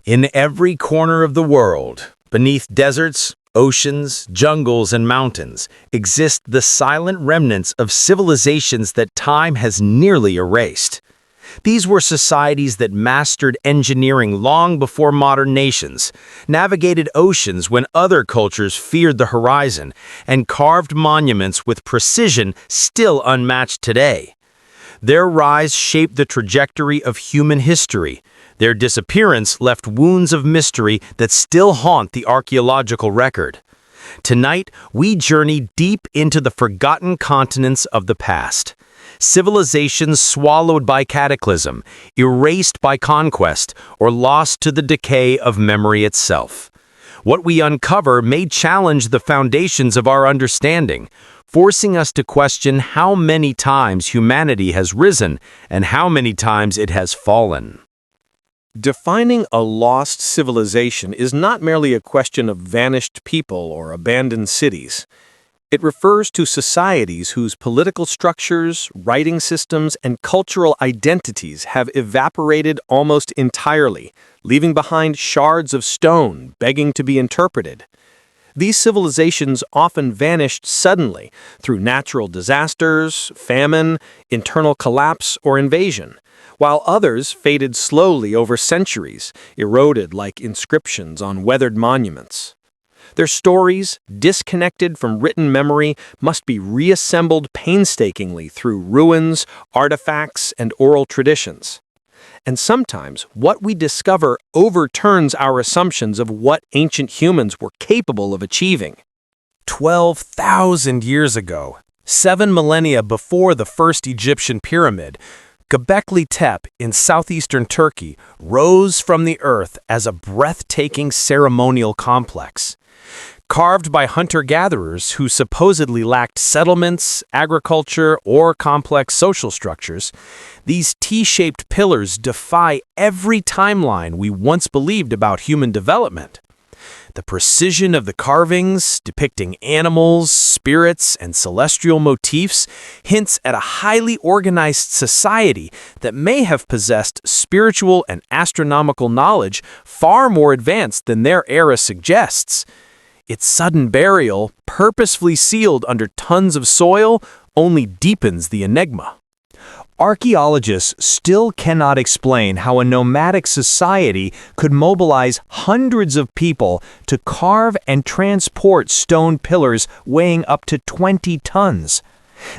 In every corner of the world, beneath deserts, oceans, jungles, and mountains, exist the silent remnants of civilizations that time has nearly erased. These were societies that mastered engineering long before modern nations, navigated oceans when other cultures feared the horizon, and carved monuments with precision still unmatched today. Their rise shaped the trajectory of human history. Their disappearance left wounds of mystery that still haunt the archaeological record. Tonight, we journey deep into the forgotten continents of the past. Civilizations swallowed by cataclysm, erased by conquest, or lost to the decay of memory itself. What we uncover may challenge the foundations of our understanding, forcing us to question how many times humanity has risen and how many times it has fallen. Defining a lost civilization is not merely a question of vanished people or abandoned cities. It refers to societies whose political structures, writing systems, and cultural identities have evaporated almost entirely, leaving behind shards of stone begging to be interpreted. These civilizations often vanished suddenly through natural disasters, famine, internal collapse, or invasion, while others faded slowly over centuries, eroded like inscriptions on weathered monuments. Their stories, disconnected from written memory, must be reassembled painstakingly through ruins, artifacts, and oral traditions. And sometimes, what we discover overturns our assumptions of what ancient humans were capable of achieving. 12,000 years ago, 7 millennia before the first Egyptian pyramid, Göbekli Tepe in southeastern Turkey rose from the earth as a breathtaking ceremonial complex. Carved by hunter-gatherers who supposedly lacked settlements, agriculture, or complex social structures, these T-shaped pillars defy every timeline we once believed about human development. The precision of the carvings, depicting animals, spirits, and celestial motifs, hints at a highly organized society that may have possessed spiritual and astronomical knowledge far more advanced than their era suggests. Its sudden burial, purposefully sealed under tons of soil, only deepens the enigma. Archaeologists still cannot explain how a nomadic society could mobilize hundreds of people to carve and transport stone pillars weighing up to 20 tons.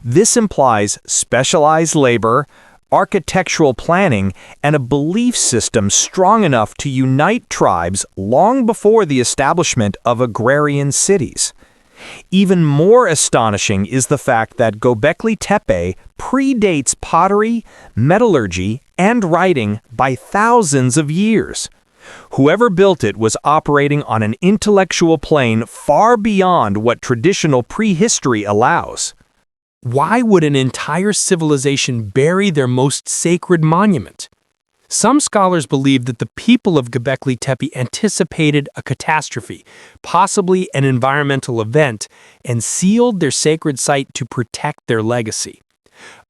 This implies specialized labor, architectural planning, and a belief system strong enough to unite tribes long before the establishment of agrarian cities. Even more astonishing is the fact that Göbekli Tepe predates pottery, metallurgy, and writing by thousands of years. Whoever built it was operating on an intellectual plane far beyond what traditional prehistory allows. Why would an entire civilization bury their most sacred monument? Some scholars believe that the people of Göbekli Tepe anticipated a catastrophe, possibly an environmental event, and sealed their sacred site to protect their legacy.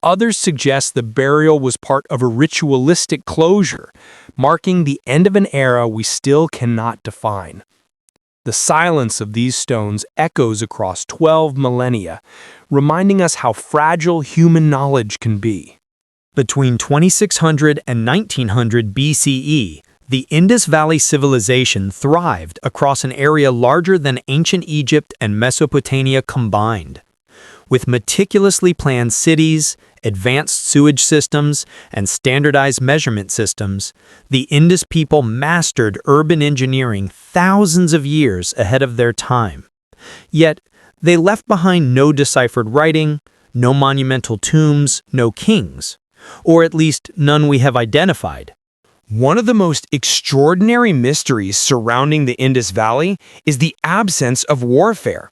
Others suggest the burial was part of a ritualistic closure, marking the end of an era we still cannot define. The silence of these stones echoes across 12 millennia, reminding us how fragile human knowledge can be. Between 2600 and 1900 BCE, the Indus Valley civilization thrived across an area larger than ancient Egypt and Mesopotamia combined. With meticulously planned cities, advanced sewage systems, and standardized measurement systems, the Indus people mastered urban engineering thousands of years ahead of their time. Yet, they left behind no deciphered writing, no monumental tombs, no kings, or at least none we have identified. One of the most extraordinary mysteries surrounding the Indus Valley is the absence of warfare.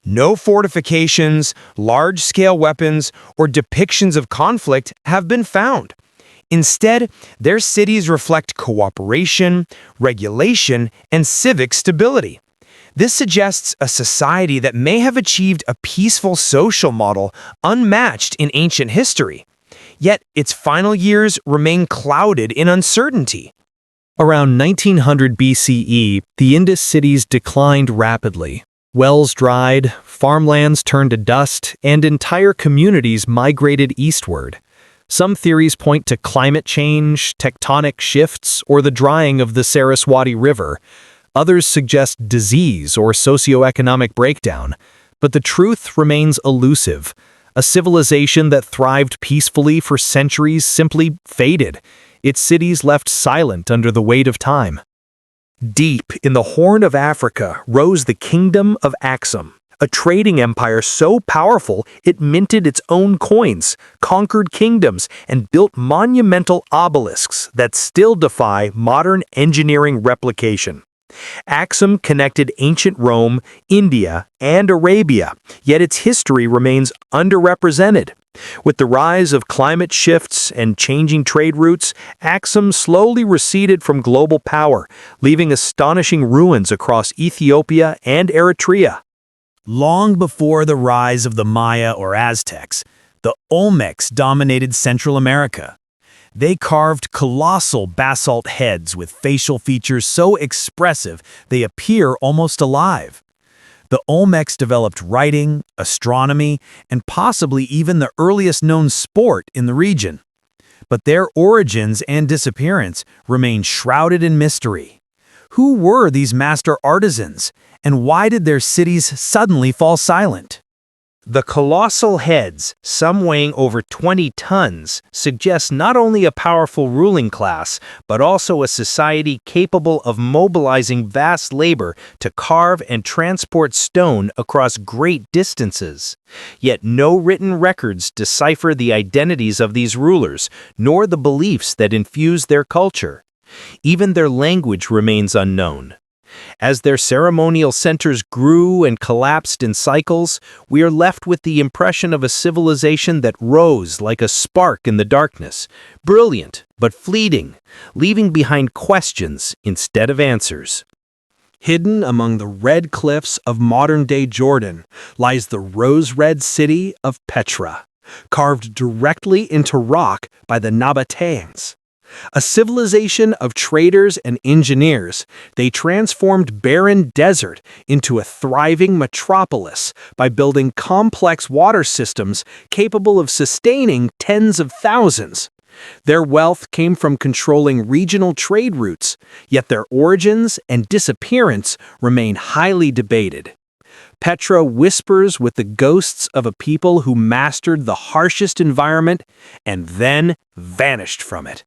No fortifications, large-scale weapons, or depictions of conflict have been found. Instead, their cities reflect cooperation, regulation, and civic stability. This suggests a society that may have achieved a peaceful social model unmatched in ancient history. Yet its final years remain clouded in uncertainty. Around 1900 BCE, the Indus cities declined rapidly. Wells dried, farmlands turned to dust, and entire communities migrated eastward. Some theories point to climate change, tectonic shifts, or the drying of the Saraswati River. Others suggest disease or socioeconomic breakdown. But the truth remains elusive. A civilization that thrived peacefully for centuries simply faded. Its cities left silent under the weight of time. Deep in the Horn of Africa rose the kingdom of Aksum, a trading empire so powerful it minted its own coins, conquered kingdoms, and built monumental obelisks that still defy modern engineering replication. Aksum connected ancient Rome, India, and Arabia, yet its history remains underrepresented. With the rise of climate shifts and changing trade routes, Aksum slowly receded from global power, leaving astonishing ruins across Ethiopia and Eritrea. Long before the rise of the Maya or Aztecs, the Olmecs dominated Central America. They carved colossal basalt heads with facial features so expressive they appear almost alive. The Olmecs developed writing, astronomy, and possibly even the earliest known sport in the region. But their origins and disappearance remain shrouded in mystery. Who were these master artisans, and why did their cities suddenly fall silent? The colossal heads, some weighing over 20 tons, suggest not only a powerful ruling class, but also a society capable of mobilizing vast labor to carve and transport stone across great distances. Yet no written records decipher the identities of these rulers, nor the beliefs that infuse their culture. Even their language remains unknown. As their ceremonial centers grew and collapsed in cycles, we are left with the impression of a civilization that rose like a spark in the darkness, brilliant but fleeting, leaving behind questions instead of answers. Hidden among the red cliffs of modern-day Jordan lies the rose-red city of Petra, carved directly into rock by the Nabateans. A civilization of traders and engineers, they transformed barren desert into a thriving metropolis by building complex water systems capable of sustaining tens of thousands. Their wealth came from controlling regional trade routes, yet their origins and disappearance remain highly debated. Petra whispers with the ghosts of a people who mastered the harshest environment and then vanished from it.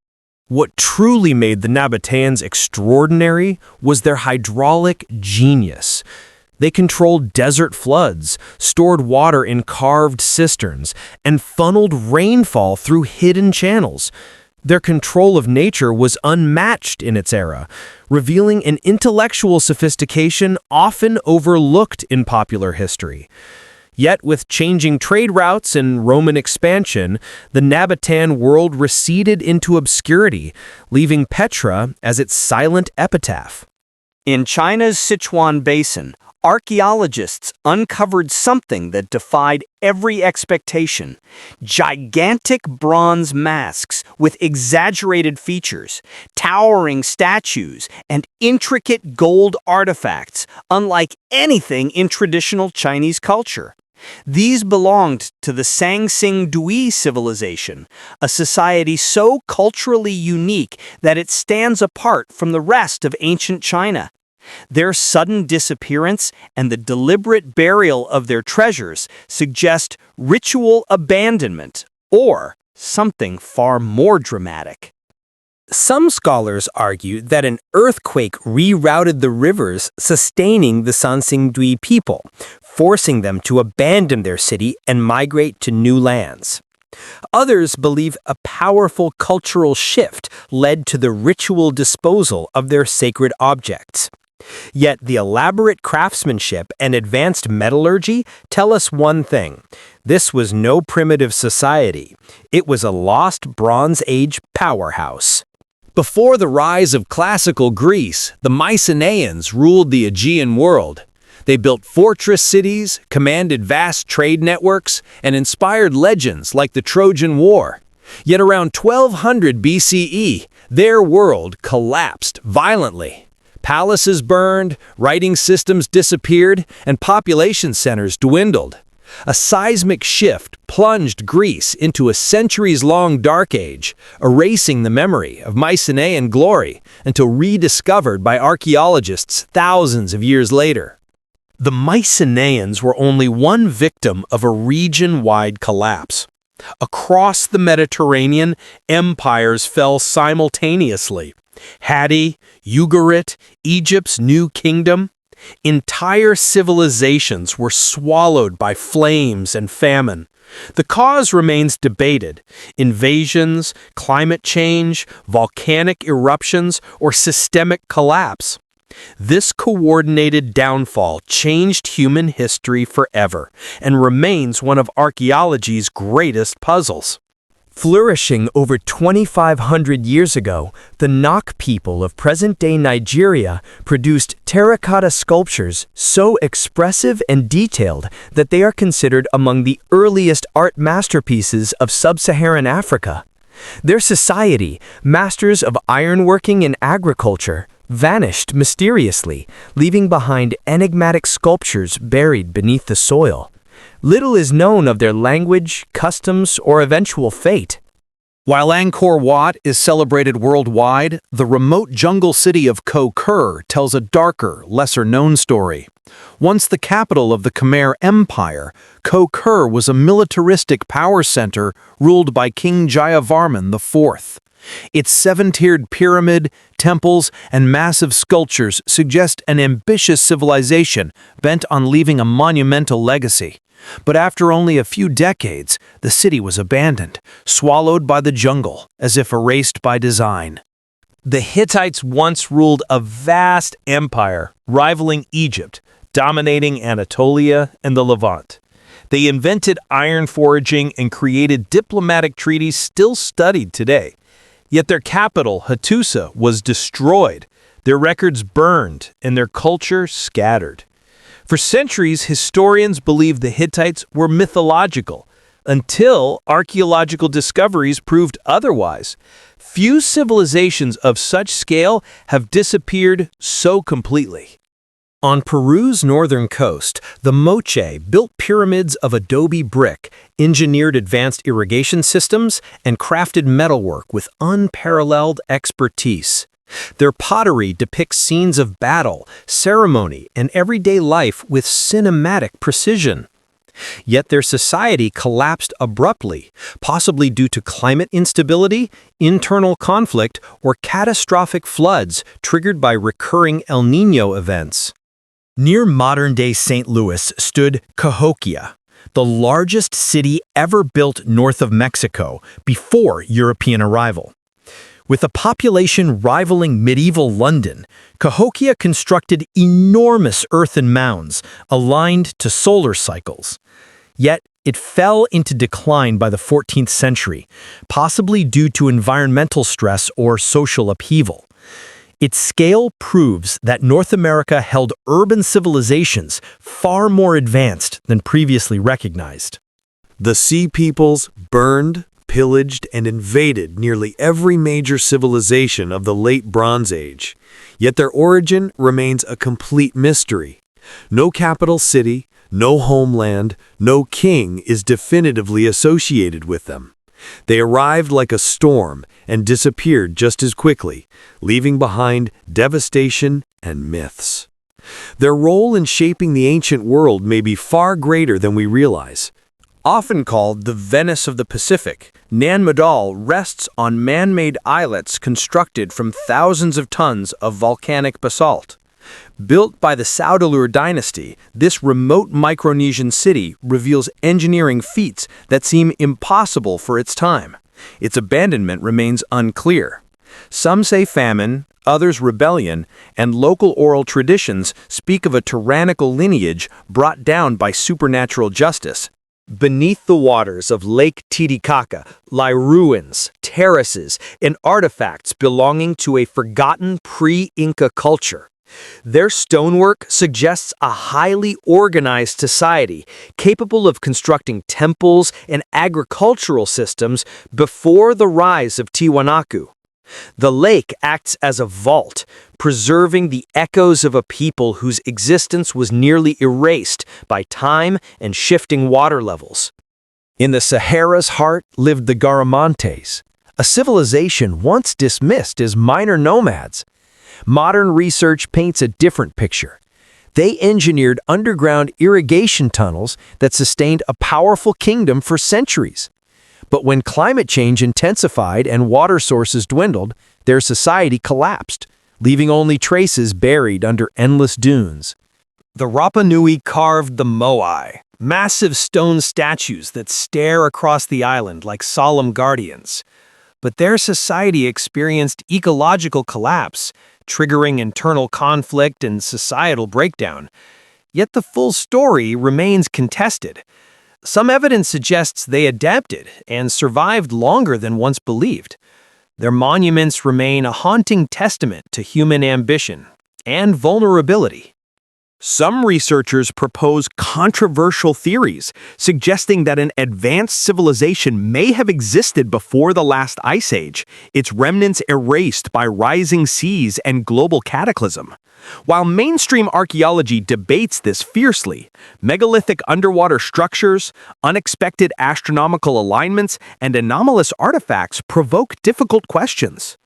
What truly made the Nabateans extraordinary was their hydraulic genius. They controlled desert floods, stored water in carved cisterns, and funneled rainfall through hidden channels. Their control of nature was unmatched in its era, revealing an intellectual sophistication often overlooked in popular history. Yet with changing trade routes and Roman expansion, the Nabatan world receded into obscurity, leaving Petra as its silent epitaph. In China's Sichuan Basin, archaeologists uncovered something that defied every expectation: gigantic bronze masks with exaggerated features, towering statues, and intricate gold artifacts, unlike anything in traditional Chinese culture. These belonged to the Sanxingdui civilization, a society so culturally unique that it stands apart from the rest of ancient China. Their sudden disappearance and the deliberate burial of their treasures suggest ritual abandonment, or something far more dramatic. Some scholars argue that an earthquake rerouted the rivers sustaining the Sanxingdui people, forcing them to abandon their city and migrate to new lands. Others believe a powerful cultural shift led to the ritual disposal of their sacred objects. Yet the elaborate craftsmanship and advanced metallurgy tell us one thing: this was no primitive society. It was a lost Bronze Age powerhouse. Before the rise of classical Greece, the Mycenaeans ruled the Aegean world. They built fortress cities, commanded vast trade networks, and inspired legends like the Trojan War. Yet around 1200 BCE, Their world collapsed violently. Palaces burned, writing systems disappeared, and population centers dwindled. A seismic shift plunged Greece into a centuries-long dark age, erasing the memory of Mycenaean glory until rediscovered by archaeologists thousands of years later. The Mycenaeans were only one victim of a region-wide collapse. Across the Mediterranean, empires fell simultaneously. Hatti, Ugarit, Egypt's new kingdom. Entire civilizations were swallowed by flames and famine. The cause remains debated. Invasions, climate change, volcanic eruptions, or systemic collapse. This coordinated downfall changed human history forever and remains one of archaeology's greatest puzzles. Flourishing over 2,500 years ago, the Nok people of present-day Nigeria produced terracotta sculptures so expressive and detailed that they are considered among the earliest art masterpieces of sub-Saharan Africa. Their society, masters of ironworking and agriculture, vanished mysteriously, leaving behind enigmatic sculptures buried beneath the soil. Little is known of their language, customs, or eventual fate. While Angkor Wat is celebrated worldwide, the remote jungle city of Cahokia tells a darker, lesser-known story. Once the capital of the Khmer Empire, Cahokia was a militaristic power center ruled by King Jayavarman IV. Its seven-tiered pyramid, temples, and massive sculptures suggest an ambitious civilization bent on leaving a monumental legacy. But after only a few decades, the city was abandoned, swallowed by the jungle, as if erased by design. The Hittites once ruled a vast empire, rivaling Egypt, dominating Anatolia and the Levant. They invented iron forging and created diplomatic treaties still studied today. Yet their capital, Hattusa, was destroyed, their records burned, and their culture scattered. For centuries, historians believed the Hittites were mythological, until archaeological discoveries proved otherwise. Few civilizations of such scale have disappeared so completely. On Peru's northern coast, the Moche built pyramids of adobe brick, engineered advanced irrigation systems, and crafted metalwork with unparalleled expertise. Their pottery depicts scenes of battle, ceremony, and everyday life with cinematic precision. Yet their society collapsed abruptly, possibly due to climate instability, internal conflict, or catastrophic floods triggered by recurring El Niño events. Near modern-day St. Louis stood Cahokia, the largest city ever built north of Mexico before European arrival. With a population rivaling medieval London, Cahokia constructed enormous earthen mounds aligned to solar cycles. Yet, it fell into decline by the 14th century, possibly due to environmental stress or social upheaval. Its scale proves that North America held urban civilizations far more advanced than previously recognized. The Sea Peoples burned, pillaged, and invaded nearly every major civilization of the Late Bronze Age, yet their origin remains a complete mystery. No capital city, no homeland, no king is definitively associated with them. They arrived like a storm and disappeared just as quickly, leaving behind devastation and myths. Their role in shaping the ancient world may be far greater than we realize. Often called the Venice of the Pacific, Nan Madol rests on man-made islets constructed from thousands of tons of volcanic basalt. Built by the Saudeleur dynasty, this remote Micronesian city reveals engineering feats that seem impossible for its time. Its abandonment remains unclear. Some say famine, others rebellion, and local oral traditions speak of a tyrannical lineage brought down by supernatural justice. Beneath the waters of Lake Titicaca lie ruins, terraces, and artifacts belonging to a forgotten pre-Inca culture. Their stonework suggests a highly organized society, capable of constructing temples and agricultural systems before the rise of Tiwanaku. The lake acts as a vault, preserving the echoes of a people whose existence was nearly erased by time and shifting water levels. In the Sahara's heart lived the Garamantes, a civilization once dismissed as minor nomads. Modern research paints a different picture. They engineered underground irrigation tunnels that sustained a powerful kingdom for centuries. But when climate change intensified and water sources dwindled, their society collapsed, leaving only traces buried under endless dunes. The Rapa Nui carved the Moai, massive stone statues that stare across the island like solemn guardians. But their society experienced ecological collapse, triggering internal conflict and societal breakdown. Yet the full story remains contested. Some evidence suggests they adapted and survived longer than once believed. Their monuments remain a haunting testament to human ambition and vulnerability. Some researchers propose controversial theories, suggesting that an advanced civilization may have existed before the last ice age, its remnants erased by rising seas and global cataclysm. While mainstream archaeology debates this fiercely, megalithic underwater structures, unexpected astronomical alignments, and anomalous artifacts provoke difficult questions.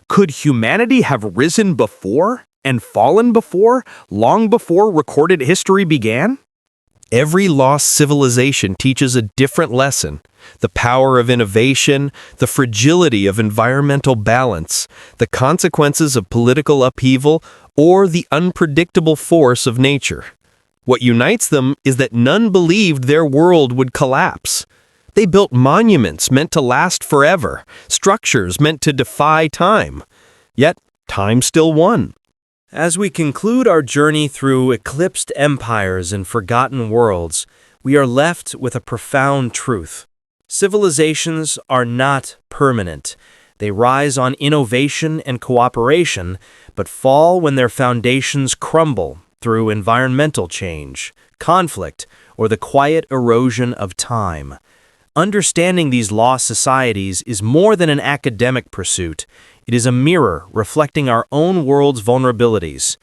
Could humanity have risen before and fallen before, long before recorded history began? Every lost civilization teaches a different lesson: the power of innovation, the fragility of environmental balance, the consequences of political upheaval, or the unpredictable force of nature. What unites them is that none believed their world would collapse. They built monuments meant to last forever, structures meant to defy time. Yet, time still won. As we conclude our journey through eclipsed empires and forgotten worlds, we are left with a profound truth. Civilizations are not permanent. They rise on innovation and cooperation, but fall when their foundations crumble through environmental change, conflict, or the quiet erosion of time. Understanding these lost societies is more than an academic pursuit. It is a mirror reflecting our own world's vulnerabilities.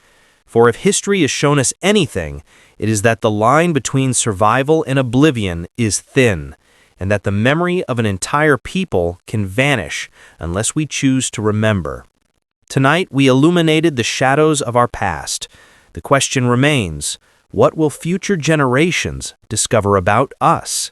For if history has shown us anything, it is that the line between survival and oblivion is thin, and that the memory of an entire people can vanish unless we choose to remember. Tonight, we illuminated the shadows of our past. The question remains, what will future generations discover about us?